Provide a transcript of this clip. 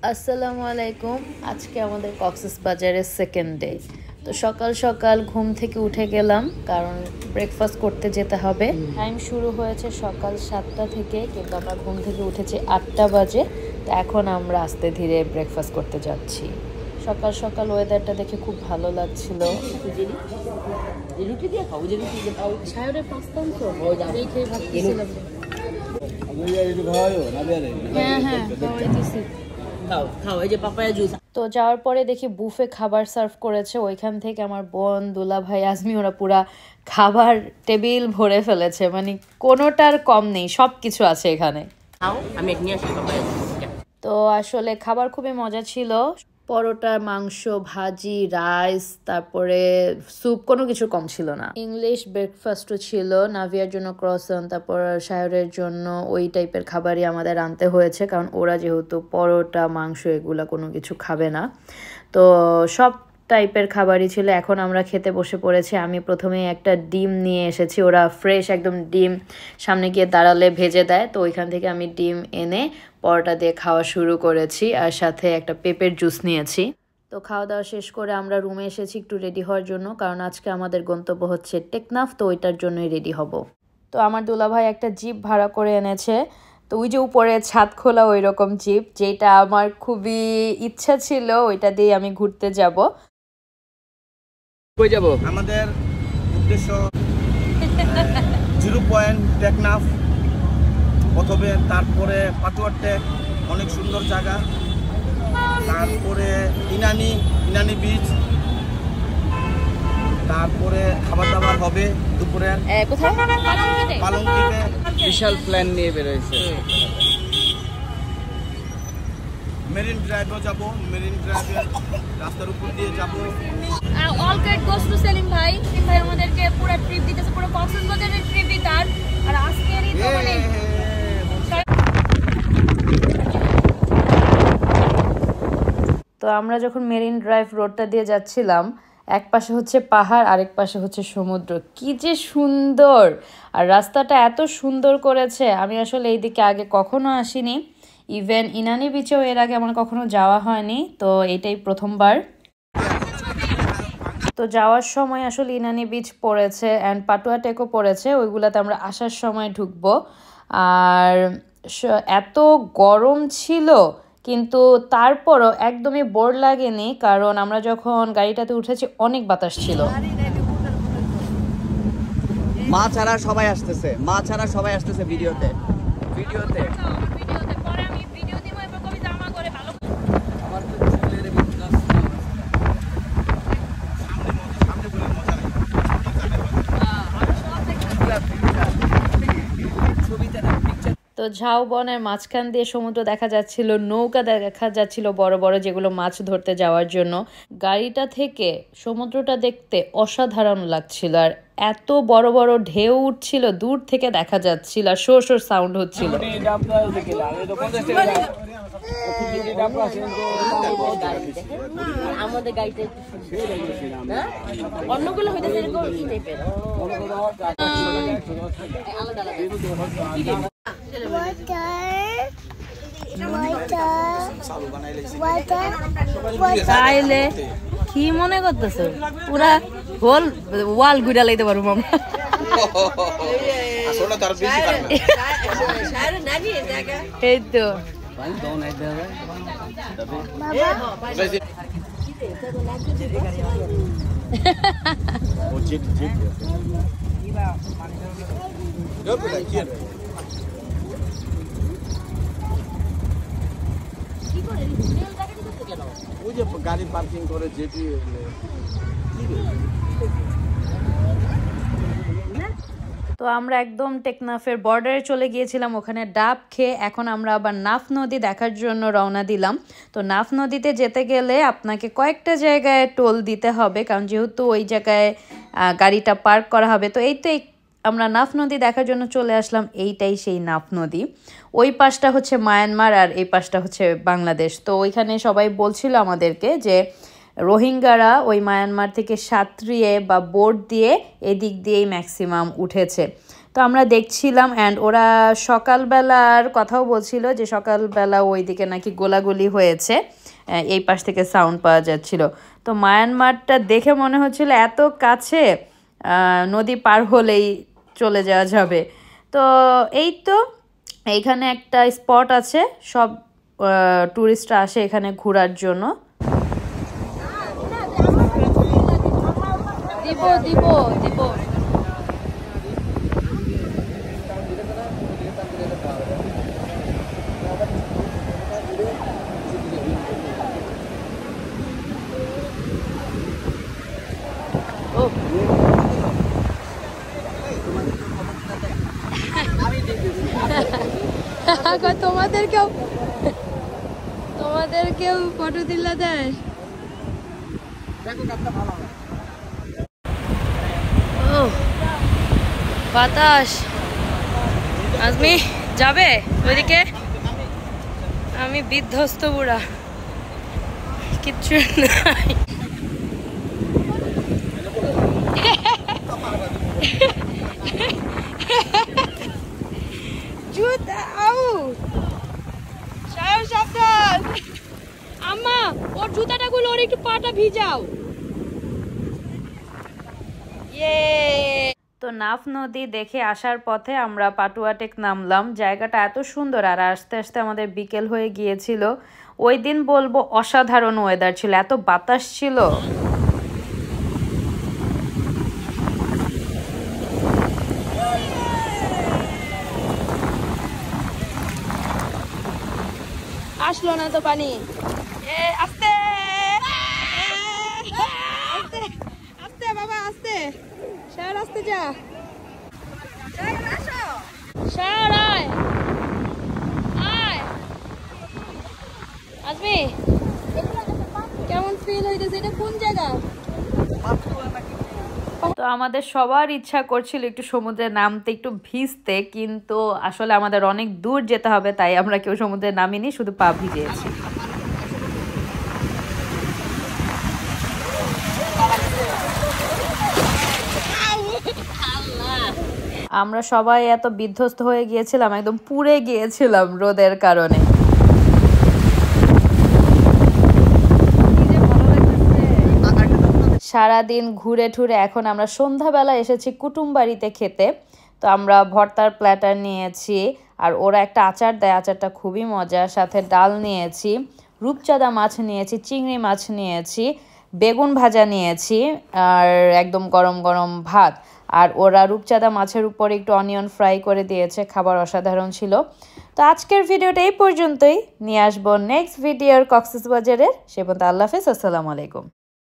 আসসালামু আলাইকুম। আজকে আমাদের কক্সবাজারের সেকেন্ড ডে। তো সকাল সকাল ঘুম থেকে উঠে গেলাম, কারণ ব্রেকফাস্ট করতে যেতে হবে। টাইম শুরু হয়েছে সকাল 7টা থেকে, কিন্তু আমরা ঘুম থেকে উঠেছি 8টা বাজে। তো এখন আমরা আস্তে ধীরে ব্রেকফাস্ট করতে যাচ্ছি। সকাল সকাল ওয়েদারটা দেখে খুব ভালো লাগছিল। হ্যাঁ হ্যাঁ, তো যাওয়ার পরে দেখি বুফে খাবার সার্ভ করেছে। ওইখান থেকে আমার বোন, দুলা ভাই, আজমি ওরা পুরা খাবার টেবিল ভরে ফেলেছে, মানে কোনোটার কম নেই, সব কিছু আছে এখানে। তো আসলে খাবার খুবই মজা ছিল। পরোটা, মাংস, ভাজি, রাইস, তারপরে স্যুপ, কোনো কিছু কম ছিল না। ইংলিশ ব্রেকফাস্টও ছিল, নাভিয়ার জন্য ক্রসন, তারপর শায়রের জন্য ওই টাইপের খাবারই আমাদের আনতে হয়েছে, কারণ ওরা যেহেতু পরোটা, মাংস এগুলা কোনো কিছু খাবে না। তো সব টাইপের খাবারই ছিল। এখন আমরা খেতে বসে পড়েছি। আমি প্রথমেই একটা ডিম নিয়ে এসেছি, ওরা ফ্রেশ একদম ডিম সামনে গিয়ে দাঁড়ালে ভেজে দেয়। তো ওইখান থেকে আমি ডিম এনে পরোটা দিয়ে খাওয়া শুরু করেছি, আর সাথে একটা পেঁপের জুস নিয়েছি। তো খাওয়া দাওয়া শেষ করে আমরা রুমে এসেছি একটু রেডি হওয়ার জন্য, কারণ আজকে আমাদের গন্তব্য হচ্ছে টেকনাফ, তো ওইটার জন্যই রেডি হব। তো আমার দুলাভাই একটা জিপ ভাড়া করে এনেছে। তো ওই যে উপরে ছাদ খোলা ওই রকম জিপ, যেটা আমার খুবই ইচ্ছা ছিল, ওইটা দিয়ে আমি ঘুরতে যাব। কই যাব? আমাদের উদ্দেশ্য 0 পয়েন্ট টেকনাফ, অথবা তারপরে পাতুয়ার টেক, অনেক সুন্দর জায়গা। তারপরে ইনানি বিচ, তারপরে খাবার দাবার হবে দুপুরে পালংকিতে। বিশাল প্ল্যান নিয়ে বেরোয়েছে। মেরিন ড্রাইভও যাব, মেরিন ড্রাইভের রাস্তার উপর দিয়ে যাব। All credit goes to Selim ভাই। সেলিম ভাই আমাদেরকে পুরো ট্রিপ দিতেছে, পুরো কক্সবাজারের ট্রিপই তার। আর আজকেরই তো মানে তো আমরা যখন মেরিন ড্রাইভ রোডটা দিয়ে যাচ্ছিলাম, এক পাশে হচ্ছে পাহাড়, আরেক পাশে হচ্ছে সমুদ্র। কি যে সুন্দর! আর রাস্তাটা এত সুন্দর করেছে, আমি আসলে এইদিকে আগে কখনো আসিনি। ইভেন ইনানি বিচেও এর আগে আমার কখনো যাওয়া হয়নি, তো এটাই প্রথমবার। তো যাওয়ার সময় আসলে ইনানি বিচ পড়েছে অ্যান্ড পাটুয়া টেকও পড়েছে, ওইগুলাতে আমরা আসার সময় ঢুকবো। আর এত গরম ছিল, কিন্তু তারপরও একদমই বোর লাগেনি, কারণ আমরা যখন গাড়িটাতে উঠেছি অনেক বাতাস ছিল। মা ছাড়া সবাই আসতেছে, ভিডিওতে পরে আমি ভিডিও দিব, এরপর কবি জামা করে ভালো। তো ঝাউবনের মাঝখান দিয়ে সমুদ্র দেখা যাচ্ছিল, নৌকা দেখা যাচ্ছিল বড় বড়, যেগুলো মাছ ধরতে যাওয়ার জন্য। গাড়িটা থেকে সমুদ্রটা দেখতে অসাধারণ লাগছিল, আর এত বড় বড় ঢেউ উঠছিল, দূর থেকে দেখা যাচ্ছিল, আর শোর শোর সাউন্ড হচ্ছিল। আমাদের গাড়িতে অন্যগুলো হইতেছে এরকম ই টাইপের আলাদা আলাদা। তাইলে কি মনে করতেছ, পুরা হোল ওয়াল গুড়া লাইতে পারবো আমরা। এই তো ওই যে গাড়ি পার্কিং করে যেটি। তো আমরা একদম টেকনাফের বর্ডারে চলে গিয়েছিলাম, ওখানে ডাব খেয়ে এখন আমরা আবার নাফ নদী দেখার জন্য রওনা দিলাম। তো নাফ নদীতে যেতে গেলে আপনাকে কয়েকটা জায়গায় টোল দিতে হবে, কারণ যেহেতু ওই জায়গায় গাড়িটা পার্ক করা হবে। তো এই তো আমরা নাফ নদী দেখার জন্য চলে আসলাম, এইটাই সেই নাফ নদী। ওই পাশটা হচ্ছে মায়ানমার আর এই পাশটা হচ্ছে বাংলাদেশ। তো ওইখানে সবাই বলছিল আমাদেরকে যে রোহিঙ্গারা ওই মায়ানমার থেকে সাঁতরিয়ে বা বোট দিয়ে এদিক দিয়েই ম্যাক্সিমাম উঠেছে। তো আমরা দেখছিলাম অ্যান্ড ওরা সকালবেলার কথাও বলছিল যে সকালবেলা ওইদিকে নাকি গোলাগুলি হয়েছে, এই পাশ থেকে সাউন্ড পাওয়া যাচ্ছিল। তো মায়ানমারটা দেখে মনে হচ্ছিল এত কাছে, নদী পার হলেই চলে যাওয়া যাবে। তো এই তো এইখানে একটা স্পট আছে, সব ট্যুরিস্টরা আসে এখানে ঘোরার জন্য। দিব দিব দিব তোমাদেরকেও ফটো দিলা দেয়। ও বাতাস। আজমি যাবে ওইদিকে? আমি বিধ্বস্ত বুড়া, কিচ্ছু নাই। আম্মা ওর জুতাটা গুলো, ওর একটু পাটা ভিজাও। তো নাফ নদী দেখে আসার পথে আমরা পাটুয়াটেক নামলাম। জায়গাটা এত সুন্দর, আর আস্তে আস্তে আমাদের বিকেল হয়ে গিয়েছিল। ওই দিন বলবো অসাধারণ ওয়েদার ছিল, এত বাতাস ছিল। আসলো না তো পানি। আস্তে আস্তে আস্তে বাবা, আস্তে স্যার, আস্তে যা স্যার। আয় আয় আজমি, কেমন ফিল হইতেছে? এটা কোন জায়গা? তো আমাদের সবার ইচ্ছা করছিল একটু সমুদ্রে নামতে, একটু ভিজতে, কিন্তু আসলে আমাদের অনেক দূর যেতে হবে, তাই আমরা কেউ সমুদ্রে নামিনি, শুধু পা ভিজিয়েছি। আমরা সবাই এত বিধ্বস্ত হয়ে গিয়েছিলাম, একদম পুড়ে গিয়েছিলাম রোদের কারণে। সারাদিন ঘুরে ঠুরে এখন আমরা সন্ধ্যাবেলা এসেছি কুটুম বাড়িতে খেতে। তো আমরা ভর্তার প্ল্যাটার নিয়েছি, আর ওরা একটা আচার দেয়, আচারটা খুবই মজার। সাথে ডাল নিয়েছি, রূপচাঁদা মাছ নিয়েছি, চিংড়ি মাছ নিয়েছি, বেগুন ভাজা নিয়েছি, আর একদম গরম গরম ভাত। আর ওরা রূপচাঁদা মাছের উপর একটু অনিয়ন ফ্রাই করে দিয়েছে, খাবার অসাধারণ ছিল। তো আজকের ভিডিওটা এই পর্যন্তই, নিয়ে আসবো নেক্সট ভিডিওর কক্সবাজারের। সে পর্যন্ত আল্লাহ হাফেজ, আসসালামু আলাইকুম।